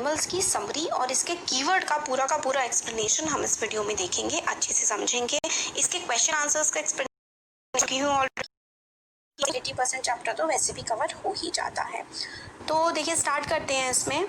Animals की summary और इसके कीवर्ड का पूरा एक्सप्लेनेशन हम इस वीडियो में देखेंगे, अच्छे से समझेंगे। इसके क्वेश्चन आंसर्स का एक्सप्लेनेशन की हूँ ऑलरेडी। 80% चैप्टर तो वैसे भी कवर हो ही जाता है। तो देखिए स्टार्ट करते हैं इसमें।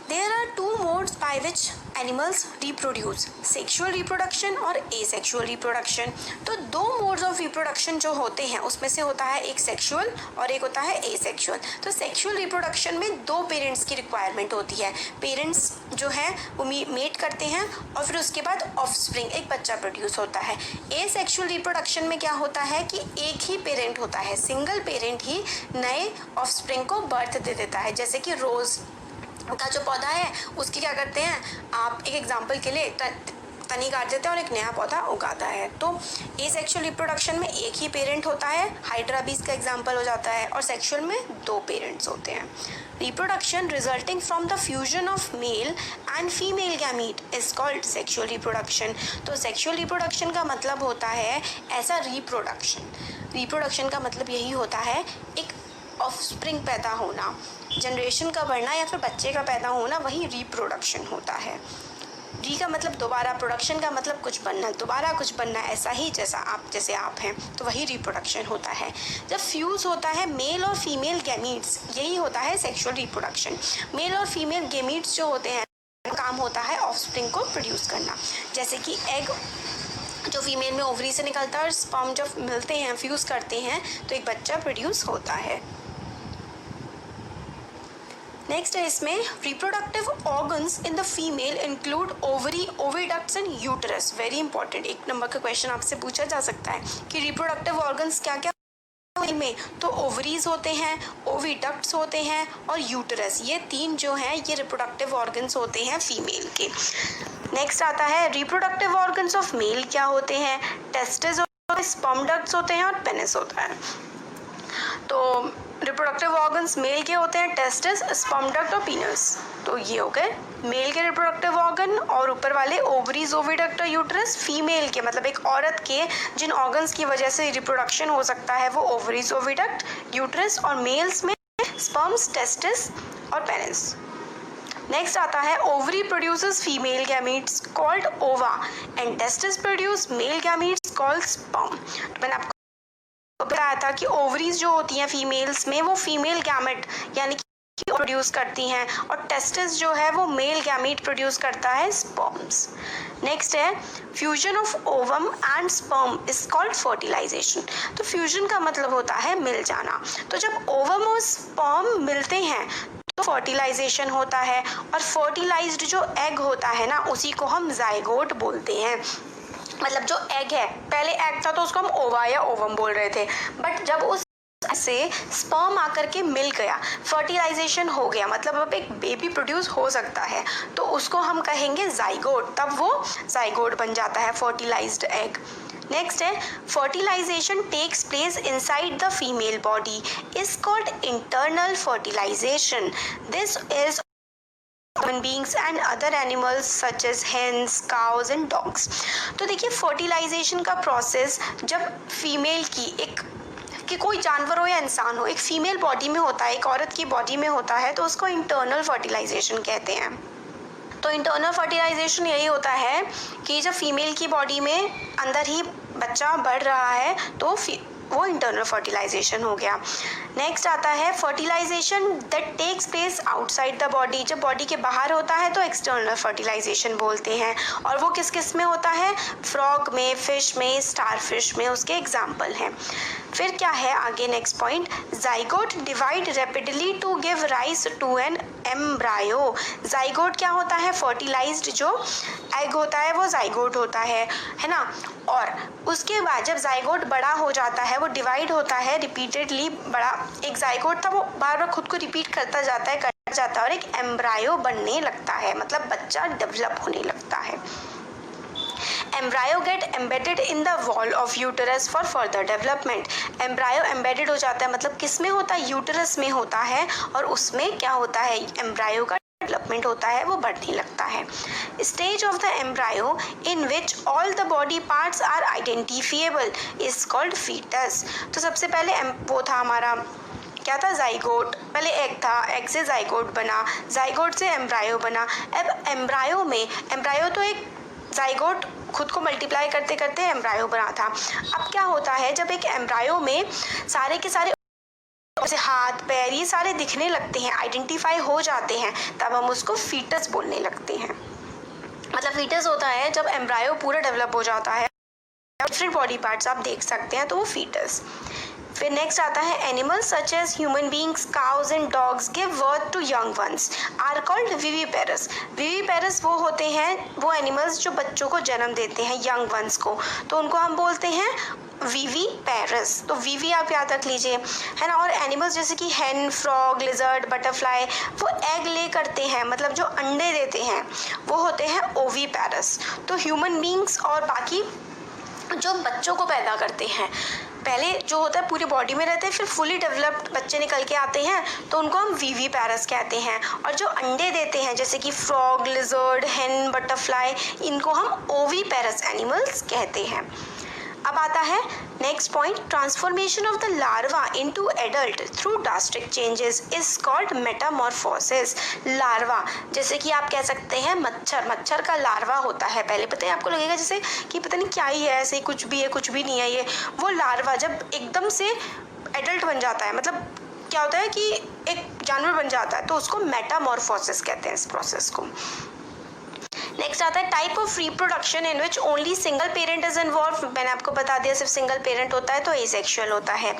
There are two modes by which animals reproduce, sexual reproduction और asexual reproduction। तो दो modes of reproduction जो होते हैं उसमें से होता है एक sexual और एक होता है asexual। तो sexual reproduction में दो पेरेंट्स की रिक्वायरमेंट होती है। पेरेंट्स जो हैं वो मेट करते हैं और फिर उसके बाद ऑफस्प्रिंग, एक बच्चा प्रोड्यूस होता है। asexual reproduction में क्या होता है कि एक ही पेरेंट होता है, सिंगल पेरेंट ही नए ऑफस्प्रिंग को बर्थ दे देता है। जैसे कि रोज़ का जो पौधा है उसकी क्या करते हैं, आप एक एग्जांपल के लिए तनी काट देते हैं और एक नया पौधा उगाता है। तो एसेक्सुअल रिप्रोडक्शन में एक ही पेरेंट होता है, हाइड्रा भी इसका एग्जांपल हो जाता है, और सेक्सुअल में दो पेरेंट्स होते हैं। Reproduction resulting from the fusion of male and female gamete is called sexual reproduction. तो सेक्सुअल रिप्रोडक्शन का मतलब होता है ऐसा रिप्रोडक्शन का मतलब यही होता है एक ऑफस्प्रिंग पैदा होना, जनरेशन का बढ़ना या फिर बच्चे का पैदा होना, वही रिप्रोडक्शन होता है। री का मतलब दोबारा, प्रोडक्शन का मतलब कुछ बनना, दोबारा कुछ बनना, ऐसा ही जैसे आप हैं, तो वही रिप्रोडक्शन होता है। जब फ्यूज़ होता है मेल और फीमेल गैमीट्स, यही होता है सेक्सुअल रिप्रोडक्शन। मेल और फीमेल गैमीट्स जो होते हैं काम होता है ऑफस्प्रिंग को प्रोड्यूस करना। जैसे कि एग जो फीमेल में ओवरी से निकलता है और स्पर्म जब मिलते हैं, फ्यूज़ करते हैं, तो एक बच्चा प्रोड्यूस होता है। नेक्स्ट है इसमें reproductive organs in the female include ovary, oviducts and uterus. Very important, एक नंबर का क्वेश्चन आपसे पूछा जा सकता है कि रिप्रोडक्टिव ऑर्गन्स क्या क्या में। तो ओवरीज होते हैं, ओविडक्ट्स होते हैं और यूटरस, ये तीन जो हैं ये रिप्रोडक्टिव ऑर्गन्स होते हैं फीमेल के। नेक्स्ट आता है रिप्रोडक्टिव ऑर्गन्स ऑफ मेल क्या होते हैं। टेस्टिस होते हैं, स्पर्म डक्ट्स होते हैं और पेनिस होता है। तो रिप्रोडक्टिव ऑर्गन्स मेल के होते हैं टेस्टिस, स्पर्म डक्ट और पीनस। तो ये हो गए मेल के रिप्रोडक्टिव ऑर्गन, और ऊपर वाले ओवरीज, ओविडक्ट और यूटरस फीमेल के, मतलब एक औरत के जिन ऑर्गन्स की वजह से रिप्रोडक्शन हो सकता है वो ओवरीज, ओविडक्ट, यूटरस, और मेल्स में स्पर्म्स, टेस्टिस और पेनिस। नेक्स्ट आता है ovary produces female gametes called ova and testis produce male gametes called sperm. तो मैंने आपको बताया था कि ओवरीज जो होती हैं फीमेल्स में वो फीमेल गैमेट यानी कि प्रोड्यूस करती हैं, और टेस्टिस जो है वो मेल गैमीट प्रोड्यूस करता है, स्पर्म्स। नेक्स्ट है fusion of ovum and sperm is called fertilisation. तो फ्यूजन का मतलब होता है मिल जाना। तो जब ओवम और स्पर्म मिलते हैं तो फर्टिलाइजेशन होता है, और फर्टिलाइज्ड जो एग होता है ना उसी को हम जाइगोट बोलते हैं। मतलब जो एग है, पहले एग था तो उसको हम ओवा या ओवम बोल रहे थे, बट जब उस से स्पर्म आकर के मिल गया, फर्टिलाइजेशन हो गया, मतलब अब एक बेबी प्रोड्यूस हो सकता है, तो उसको हम कहेंगे जाइगोट, तब वो जाइगोट बन जाता है, फर्टिलाइज्ड एग। नेक्स्ट है fertilisation takes place inside the female body is called internal fertilisation. This is human beings and other animals such as hens, cows and dogs। तो देखिए फर्टिलाइजेशन का प्रोसेस जब फीमेल की कि कोई जानवर हो या इंसान हो, एक फीमेल बॉडी में होता है, एक औरत की बॉडी में होता है, तो उसको इंटरनल फर्टिलाइजेशन कहते हैं। तो इंटरनल फर्टिलाइजेशन यही होता है कि जब फीमेल की बॉडी में अंदर ही बच्चा बढ़ रहा है तो वो इंटरनल फर्टिलाइजेशन हो गया। नेक्स्ट आता है fertilisation that takes place outside the body. जब बॉडी के बाहर होता है तो एक्सटर्नल फर्टिलाइजेशन बोलते हैं, और वो किस किस में होता है, फ्रॉग में, फिश में, स्टार फिश में उसके एग्जाम्पल हैं। फिर क्या है आगे next point, zygote divide rapidly to give rise to an embryo. Zygote क्या होता है, फर्टिलाइज्ड जो एग होता है वो जाइगोट होता है ना। और उसके बाद जब जाइगोट बड़ा हो जाता है, वो डिवाइड होता है रिपीटेडली, बड़ा एक जाइगोट था वो बार बार खुद को रिपीट करता जाता है और एक एम्ब्रायो बनने लगता है, मतलब बच्चा डेवलप होने लगता है। Embryo get embedded in the wall of uterus for further development. Embryo embedded हो जाता है, मतलब किस में होता है, यूटरस में होता है, और उसमें क्या होता है, एम्ब्रायो का डेवलपमेंट होता है, वो बढ़ने लगता है। Stage of the embryo in which all the body parts are identifiable is called foetus. तो सबसे पहले वो था हमारा क्या था, जाइगोट। पहले एग था, एग से जाइगोट बना, जाइगोट से एम्ब्रायो बना। अब एम्ब्रायो में, एम्ब्रायो तो एक जाइगोट खुद को मल्टीप्लाई करते करते एम्ब्रायो बना था। अब क्या होता है, जब एक एम्ब्रायो में सारे के सारे जैसे हाथ पैर ये सारे दिखने लगते हैं, आइडेंटिफाई हो जाते हैं, तब हम उसको फीटस बोलने लगते हैं। मतलब फीटस होता है जब एम्ब्रायो पूरा डेवलप हो जाता है, डिफरेंट बॉडी पार्ट्स आप देख सकते हैं, तो वो फीटस। फिर नेक्स्ट आता है animals such as human beings, cows and dogs give birth to young ones are called viviparous. Viviparous वो होते हैं, वो एनिमल्स जो बच्चों को जन्म देते हैं, यंग वंस को, तो उनको हम बोलते हैं विविपेरस। तो विवी आप याद रख लीजिए, है ना। और एनिमल्स जैसे कि हैन, फ्रॉग, लिजर्ड, बटरफ्लाई, वो एग ले करते हैं, मतलब जो अंडे देते हैं, वो होते हैं ओवीपेरस। तो ह्यूमन बींग्स और बाकी जो बच्चों को पैदा करते हैं, पहले जो होता है पूरी बॉडी में रहते हैं, फिर फुली डेवलप्ड बच्चे निकल के आते हैं, तो उनको हम विविपेरस कहते हैं। और जो अंडे देते हैं जैसे कि फ्रॉग, लिजर्ड, हैन, बटरफ्लाई, इनको हम ओवीपेरस एनिमल्स कहते हैं। अब आता है next point, transformation of the larva into adult through drastic changes is called Metamorphosis. Larva जैसे कि आप कह सकते हैं मच्छर, मच्छर का लार्वा होता है, पहले पता है आपको लगेगा जैसे कि पता नहीं क्या ही है, ऐसे कुछ भी है, कुछ भी नहीं है ये। वो लार्वा जब एकदम से एडल्ट बन जाता है, मतलब क्या होता है कि एक जानवर बन जाता है, तो उसको मेटामॉर्फोसिस कहते हैं इस प्रोसेस को। नेक्स्ट आता है type of reproduction in which only single parent is involve. मैंने आपको बता दिया सिर्फ सिंगल पेरेंट होता है तो एसेक्सुअल होता है।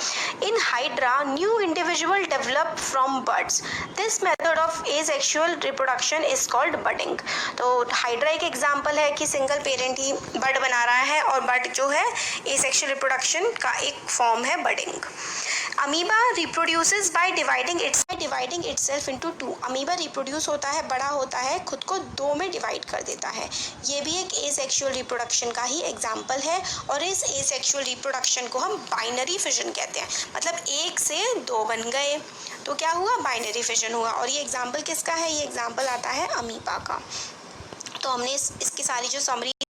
In hydra new individual develop from birds, this method of asexual reproduction is called budding. तो हाइड्रा एक एग्जाम्पल है कि सिंगल पेरेंट ही बर्ड बना रहा है, और बर्ड जो है एसेक्सुअल रिप्रोडक्शन का एक फॉर्म है budding. Amoeba reproduces by dividing itself into two. Amoeba reproduce होता है, बड़ा होता है, खुद को दो में डिवाइड कर देता है। ये भी एक एसेक्सुअल रिप्रोडक्शन का ही एग्जाम्पल है, और इस एसेक्सुअल रिप्रोडक्शन को हम बाइनरी फिजन कहते हैं। मतलब एक से दो बन गए तो क्या हुआ, बाइनरी फिजन हुआ। और ये एग्जाम्पल किसका है, ये एग्जाम्पल आता है अमीबा का। तो हमने इसकी सारी जो समरी